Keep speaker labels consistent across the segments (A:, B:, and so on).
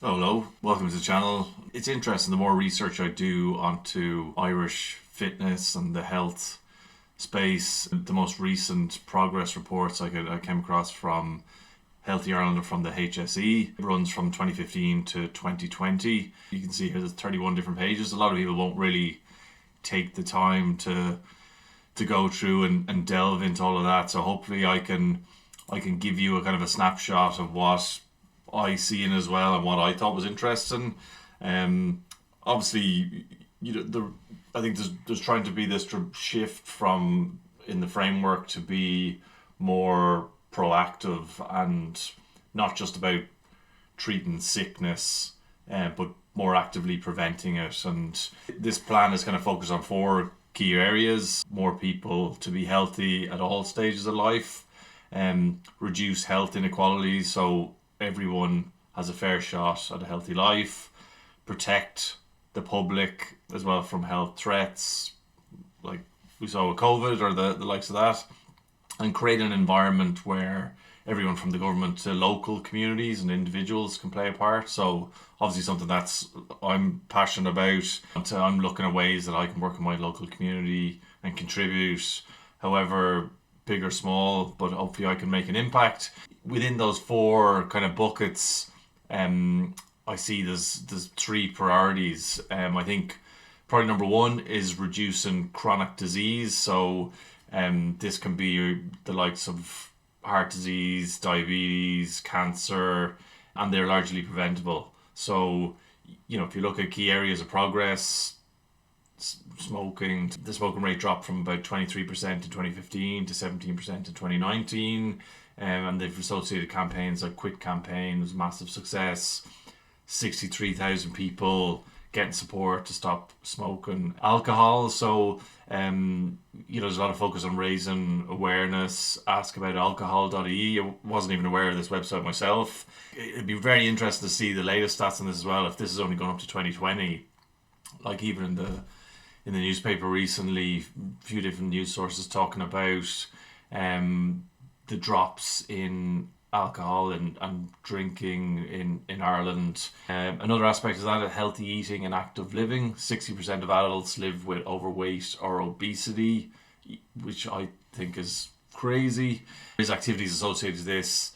A: Hello, welcome to the channel. It's interesting, the more research I do onto Irish fitness and the health space, the most recent progress reports I came across from Healthy Ireland are from the HSE. It runs from 2015 to 2020. You can see here there's 31 different pages. A lot of people won't really take the time to go through and delve into all of that. So hopefully I can give you a kind of a snapshot of what I seen as well and what I thought was interesting. Obviously, I think there's trying to be this shift from in the framework to be more proactive and not just about treating sickness, but more actively preventing it. And this plan is kind of focused on four key areas: more people to be healthy at all stages of life, reduce health inequalities so everyone has a fair shot at a healthy life, protect the public as well from health threats like we saw with COVID or the likes of that, and create an environment where everyone from the government to local communities and individuals can play a part. So obviously something that's I'm passionate about. I'm looking at ways that I can work in my local community and contribute, however big or small, but hopefully I can make an impact. Within those four kind of buckets, I see there's three priorities. I think priority number one is reducing chronic disease. So this can be the likes of heart disease, diabetes, cancer, and they're largely preventable. So, if you look at key areas of progress, smoking, the smoking rate dropped from about 23% in 2015 to 17% in 2019. And they've associated campaigns like Quit Campaign was a massive success. 63,000 people getting support to stop smoking alcohol. So, there's a lot of focus on raising awareness. Ask about alcohol.ie. I wasn't even aware of this website myself. It'd be very interesting to see the latest stats on this as well. If this is only gone up to 2020, like even in the newspaper recently, a few different news sources talking about the drops in alcohol and drinking in Ireland. Another aspect is that of healthy eating and active living. 60% of adults live with overweight or obesity, which I think is crazy. There's activities associated with this.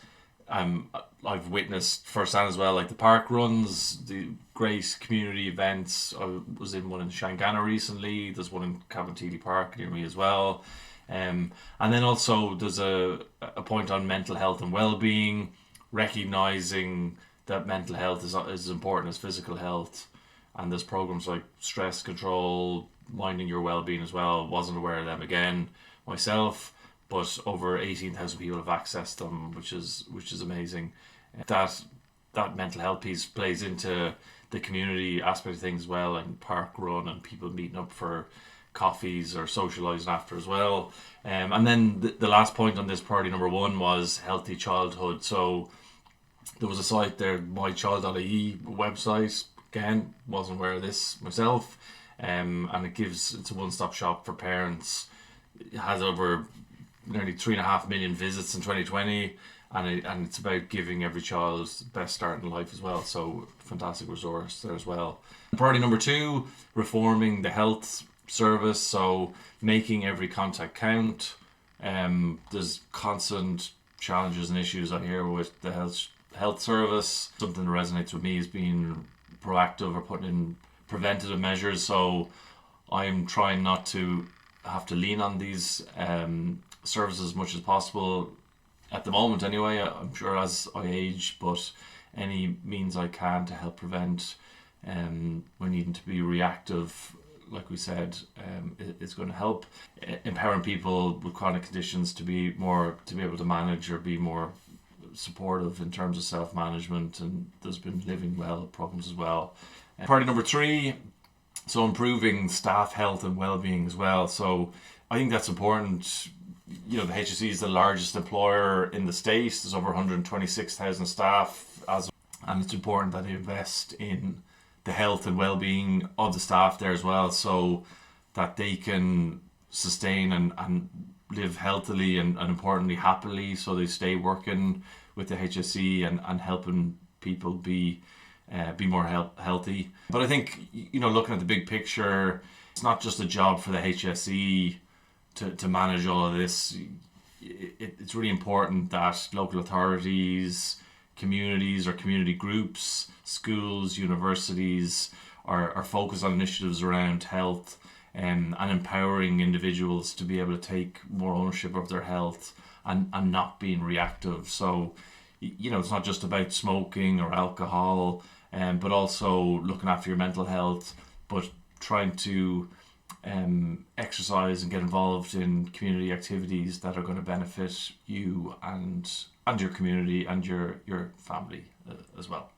A: I've witnessed firsthand as well, like the park runs, the great community events. I was in one in Shangana recently. There's one in Cabinteely Park near me as well. And then also there's a point on mental health and well-being, recognizing that mental health is as important as physical health. And there's programs like stress control, minding your well-being as well. Wasn't aware of them again myself, but over 18,000 people have accessed them, which is amazing. That mental health piece plays into the community aspect of things as well, and park run and people meeting up for coffees or socialising after as well. And then the last point on this priority number one was healthy childhood. So there was a site there, MyChild.ie website. Again, wasn't aware of this myself. And it's a one-stop shop for parents. It has over nearly 3.5 million visits in 2020, and it's about giving every child the best start in life as well. So fantastic resource there as well. Priority number two, reforming the health service, so making every contact count. There's constant challenges and issues I hear with the health service. Something that resonates with me is being proactive or putting in preventative measures. So I'm trying not to have to lean on these services as much as possible at the moment anyway. I'm sure as I age, but any means I can to help prevent we're needing to be reactive, like we said, is going to help. Empowering people with chronic conditions to be able to manage or be more supportive in terms of self-management, and there's been living well programs as well. Priority number three, so improving staff health and well-being as well. So I think that's important. The HSE is the largest employer in the state. There's over 126,000 staff, and it's important that they invest in the health and well-being of the staff there as well, so that they can sustain and live healthily and importantly happily, so they stay working with the HSE and helping people be be more healthy. But I think, looking at the big picture, it's not just a job for the HSE to manage all of this. It's really important that local authorities, communities or community groups, schools, universities are focused on initiatives around health, and empowering individuals to be able to take more ownership of their health, and not being reactive. So, it's not just about smoking or alcohol, but also looking after your mental health, but trying to exercise and get involved in community activities that are going to benefit you and your community and your family as well.